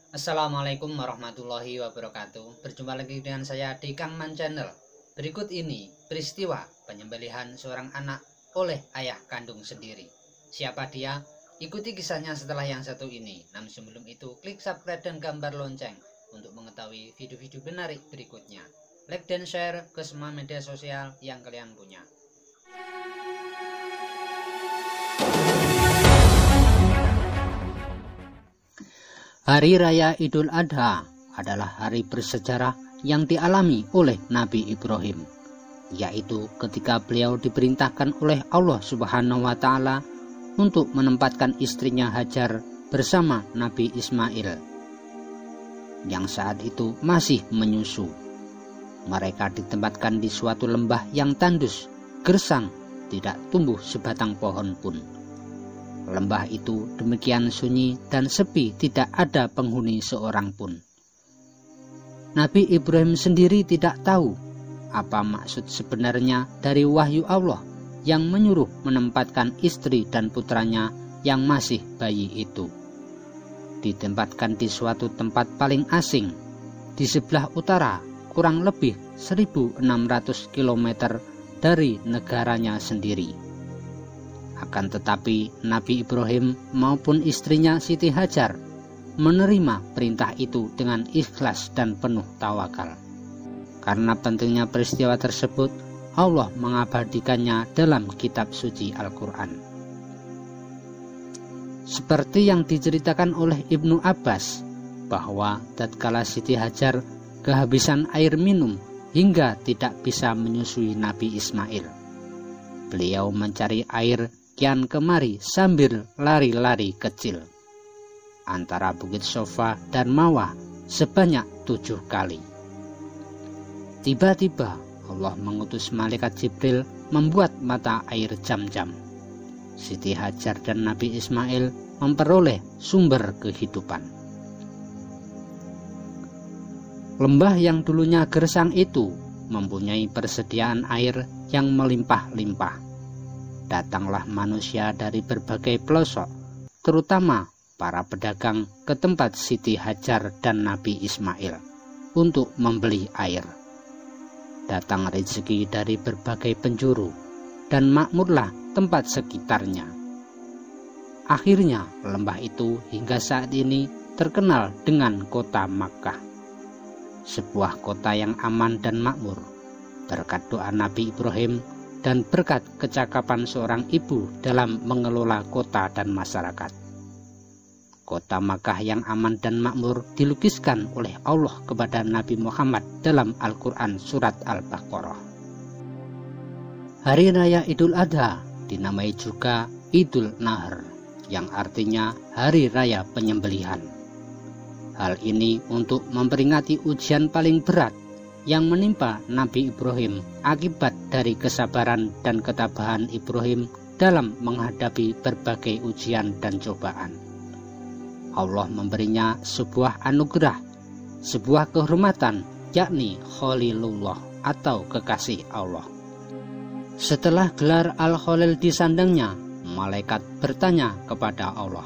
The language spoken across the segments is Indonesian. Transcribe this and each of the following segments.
Assalamualaikum warahmatullahi wabarakatuh. Berjumpa lagi dengan saya di Kangman Channel. Berikut ini peristiwa penyembelihan seorang anak oleh ayah kandung sendiri. Siapa dia? Ikuti kisahnya setelah yang satu ini. Namun sebelum itu, klik subscribe dan gambar lonceng untuk mengetahui video-video menarik berikutnya. Like dan share ke semua media sosial yang kalian punya. Hari Raya Idul Adha adalah hari bersejarah yang dialami oleh Nabi Ibrahim, yaitu ketika beliau diperintahkan oleh Allah Subhanahu wa Ta'ala untuk menempatkan istrinya Hajar bersama Nabi Ismail, yang saat itu masih menyusu. Mereka ditempatkan di suatu lembah yang tandus, gersang, tidak tumbuh sebatang pohon pun. Lembah itu demikian sunyi dan sepi, tidak ada penghuni seorang pun. Nabi Ibrahim sendiri tidak tahu apa maksud sebenarnya dari wahyu Allah yang menyuruh menempatkan istri dan putranya yang masih bayi itu. Ditempatkan di suatu tempat paling asing, di sebelah utara, kurang lebih 1600 km dari negaranya sendiri. Akan tetapi Nabi Ibrahim maupun istrinya Siti Hajar menerima perintah itu dengan ikhlas dan penuh tawakal. Karena pentingnya peristiwa tersebut, Allah mengabadikannya dalam kitab suci Al-Quran. Seperti yang diceritakan oleh Ibnu Abbas, bahwa tatkala Siti Hajar kehabisan air minum hingga tidak bisa menyusui Nabi Ismail, beliau mencari air kian kemari sambil lari-lari kecil antara Bukit Sofa dan Mawah sebanyak 7 kali. Tiba-tiba Allah mengutus malaikat Jibril membuat mata air Jam-Jam. Siti Hajar dan Nabi Ismail memperoleh sumber kehidupan. Lembah yang dulunya gersang itu mempunyai persediaan air yang melimpah-limpah. Datanglah manusia dari berbagai pelosok, terutama para pedagang, ke tempat Siti Hajar dan Nabi Ismail untuk membeli air. Datang rezeki dari berbagai penjuru, dan makmurlah tempat sekitarnya. Akhirnya lembah itu hingga saat ini terkenal dengan kota Makkah, sebuah kota yang aman dan makmur, berkat doa Nabi Ibrahim dan berkat kecakapan seorang ibu dalam mengelola kota dan masyarakat. Kota Makkah yang aman dan makmur dilukiskan oleh Allah kepada Nabi Muhammad dalam Al-Quran surat Al-Baqarah. Hari Raya Idul Adha dinamai juga Idul Nahr, yang artinya Hari Raya Penyembelihan. Hal ini untuk memperingati ujian paling berat yang menimpa Nabi Ibrahim akibat dari kesabaran dan ketabahan Ibrahim dalam menghadapi berbagai ujian dan cobaan. Allah memberinya sebuah anugerah, sebuah kehormatan, yakni Khalilullah atau kekasih Allah. Setelah gelar Al-Khalil disandangnya, malaikat bertanya kepada Allah,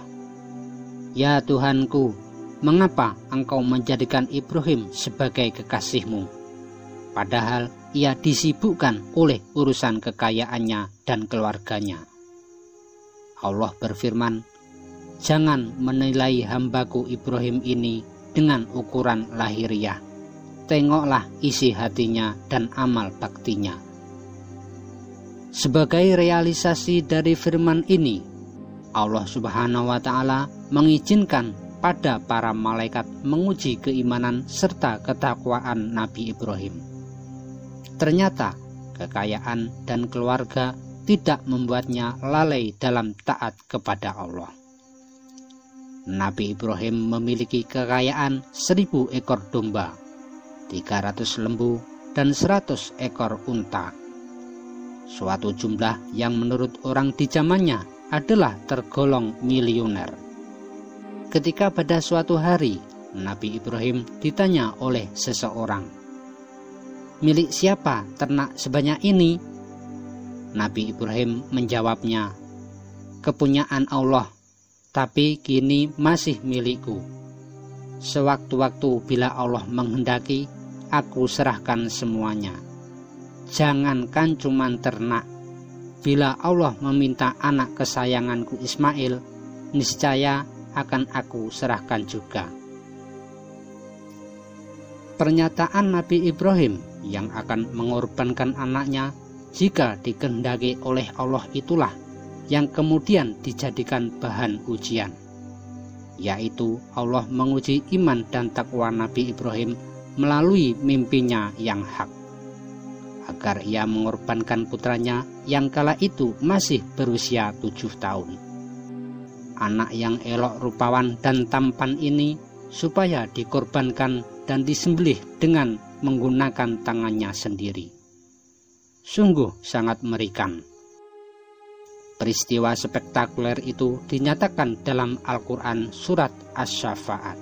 "Ya Tuhanku, mengapa engkau menjadikan Ibrahim sebagai kekasihmu? Padahal ia disibukkan oleh urusan kekayaannya dan keluarganya." Allah berfirman, "Jangan menilai hambaku Ibrahim ini dengan ukuran lahiriah. Tengoklah isi hatinya dan amal baktinya." Sebagai realisasi dari firman ini, Allah Subhanahu wa Ta'ala mengizinkan pada para malaikat menguji keimanan serta ketakwaan Nabi Ibrahim. Ternyata kekayaan dan keluarga tidak membuatnya lalai dalam taat kepada Allah. Nabi Ibrahim memiliki kekayaan 1000 ekor domba, 300 lembu, dan 100 ekor unta. Suatu jumlah yang menurut orang di zamannya adalah tergolong miliuner. Ketika pada suatu hari Nabi Ibrahim ditanya oleh seseorang, "Milik siapa ternak sebanyak ini?" Nabi Ibrahim menjawabnya, "Kepunyaan Allah, tapi kini masih milikku. Sewaktu-waktu bila Allah menghendaki, aku serahkan semuanya. Jangankan cuman ternak, bila Allah meminta anak kesayanganku Ismail, niscaya akan aku serahkan juga. Pernyataan Nabi Ibrahim yang akan mengorbankan anaknya jika dikehendaki oleh Allah itulah yang kemudian dijadikan bahan ujian, yaitu Allah menguji iman dan takwa Nabi Ibrahim melalui mimpinya yang hak, agar ia mengorbankan putranya yang kala itu masih berusia 7 tahun. Anak yang elok rupawan dan tampan ini supaya dikorbankan dan disembelih dengan menggunakan tangannya sendiri. Sungguh sangat mengerikan. Peristiwa spektakuler itu dinyatakan dalam Al-Quran surat Asy-Syafa'at.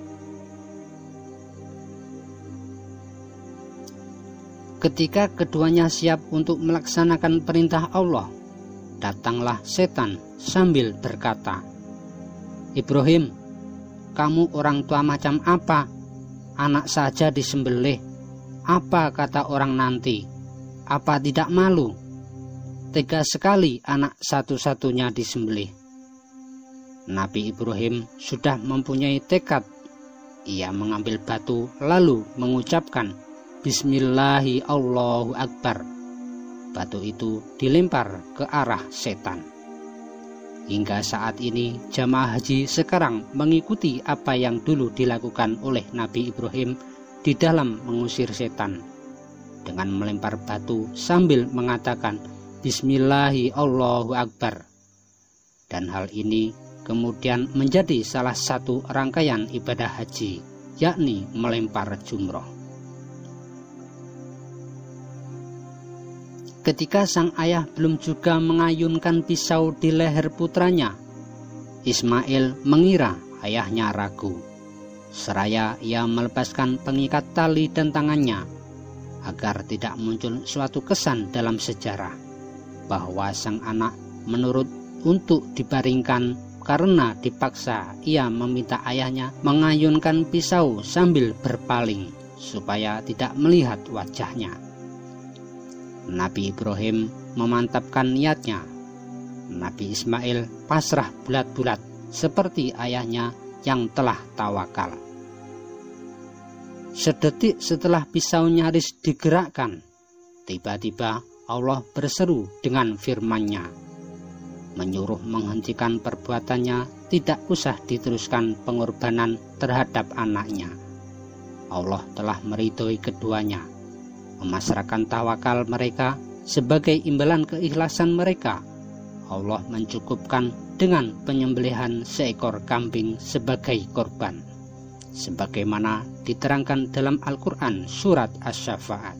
Ketika keduanya siap untuk melaksanakan perintah Allah, datanglah setan sambil berkata, "Ibrahim, kamu orang tua macam apa? Anak saja disembelih. Apa kata orang nanti? Apa tidak malu? Tega sekali anak satu-satunya disembelih." Nabi Ibrahim sudah mempunyai tekad. Ia mengambil batu lalu mengucapkan, "Bismillahi Allahu Akbar." Batu itu dilempar ke arah setan. Hingga saat ini jamaah haji sekarang mengikuti apa yang dulu dilakukan oleh Nabi Ibrahim di dalam mengusir setan, dengan melempar batu sambil mengatakan Bismillahi Allahu Akbar. Dan hal ini kemudian menjadi salah satu rangkaian ibadah haji, yakni melempar jumroh. Ketika sang ayah belum juga mengayunkan pisau di leher putranya, Ismail mengira ayahnya ragu. Seraya ia melepaskan pengikat tali dan tangannya, agar tidak muncul suatu kesan dalam sejarah bahwa sang anak menurut untuk dibaringkan karena dipaksa ia meminta ayahnya mengayunkan pisau sambil berpaling supaya tidak melihat wajahnya. Nabi Ibrahim memantapkan niatnya. Nabi Ismail pasrah bulat-bulat seperti ayahnya yang telah tawakal. Sedetik setelah pisau nyaris digerakkan, tiba-tiba Allah berseru dengan firman-Nya, menyuruh menghentikan perbuatannya, tidak usah diteruskan pengorbanan terhadap anaknya. Allah telah meridhoi keduanya, memasrahkan tawakal mereka sebagai imbalan keikhlasan mereka. Allah mencukupkan dengan penyembelihan seekor kambing sebagai korban, sebagaimana diterangkan dalam Al-Quran surat Asy-Syafa'at.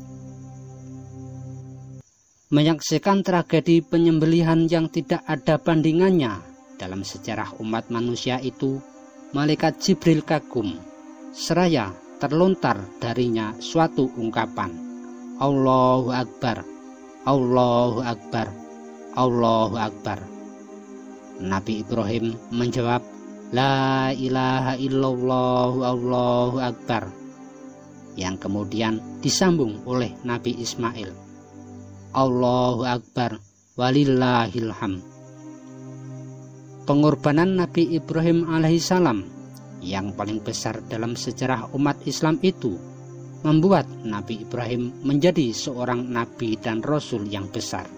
Menyaksikan tragedi penyembelihan yang tidak ada bandingannya dalam sejarah umat manusia itu, malaikat Jibril kagum, seraya terlontar darinya suatu ungkapan, Allahu Akbar, Allahu Akbar, Allahu Akbar. Nabi Ibrahim menjawab, La ilaha illallah, Allahu Akbar, yang kemudian disambung oleh Nabi Ismail, Allahu Akbar, walillahilham. Pengorbanan Nabi Ibrahim alaihissalam yang paling besar dalam sejarah umat Islam itu membuat Nabi Ibrahim menjadi seorang nabi dan rasul yang besar.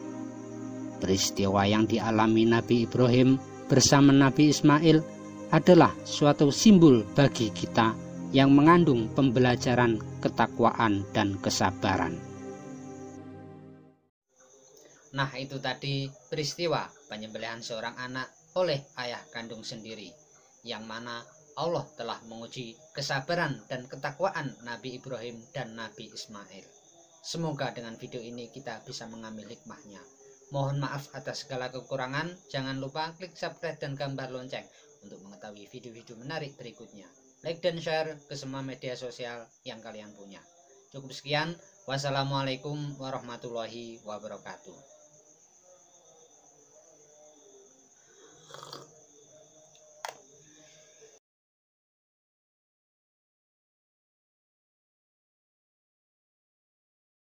Peristiwa yang dialami Nabi Ibrahim bersama Nabi Ismail adalah suatu simbol bagi kita yang mengandung pembelajaran ketakwaan dan kesabaran. Nah, itu tadi peristiwa penyembelihan seorang anak oleh ayah kandung sendiri, yang mana Allah telah menguji kesabaran dan ketakwaan Nabi Ibrahim dan Nabi Ismail. Semoga dengan video ini kita bisa mengambil hikmahnya. Mohon maaf atas segala kekurangan. Jangan lupa klik subscribe dan gambar lonceng untuk mengetahui video-video menarik berikutnya. Like dan share ke semua media sosial yang kalian punya. Cukup sekian. Wassalamualaikum warahmatullahi wabarakatuh.